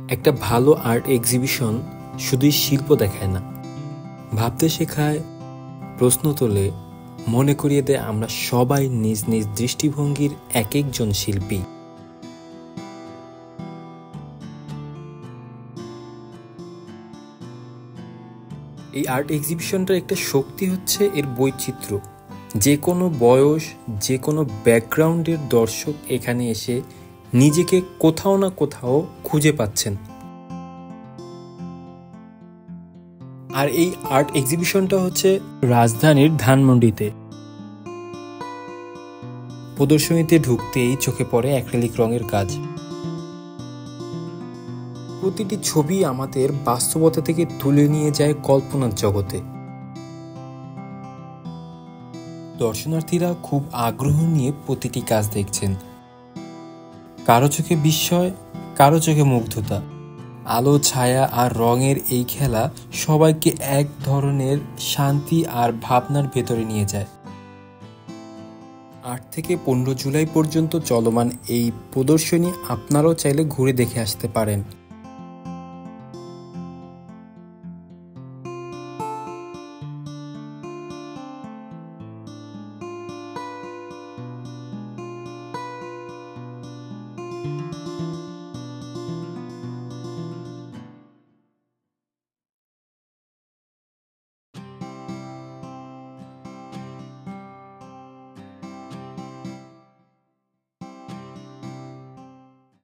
একটা ভালো art exhibition শুধুই শিল্প দেখায় না, ভাবতে শেখায়, প্রশ্ন তোলে, মনে করিয়ে দেয় আমরা সবাই নিজ নিজ দৃষ্টিভঙ্গির এক একজন শিল্পী। এই আর্ট এক্সিবিশনটার একটা শক্তি হচ্ছে এর বৈচিত্র্য। যে কোনো বয়স, যে কোনো ব্যাকগ্রাউন্ডের দর্শক এখানে এসে নিজেকে কোথাও না কোথাও খুঁজে পাচ্ছেন। আর এই আর্ট এক্সিবিশনটা হচ্ছে রাজধানীর ধানমন্ডিতে। প্রদর্শনীতে ঢুকতেই চোখে পড়ে অ্যাক্রিলিক রঙের কাজ। প্রতিটি ছবি আমাদের বাস্তবতা থেকে তুলে নিয়ে যায় কল্পনার জগতে। দর্শনার্থীরা খুব আগ্রহ নিয়ে প্রতিটি কাজ দেখছেন। কারো চোখে বিস্ময়, কারো চোখে মুগ্ধতা। আলো, ছায়া আর রঙের এই খেলা সবাইকে এক ধরনের শান্তি আর ভাবনার ভেতরে নিয়ে যায়। ৮ থেকে ১৫ জুলাই পর্যন্ত চলমান এই প্রদর্শনী আপনারাও চাইলে ঘুরে দেখে আসতে পারেন।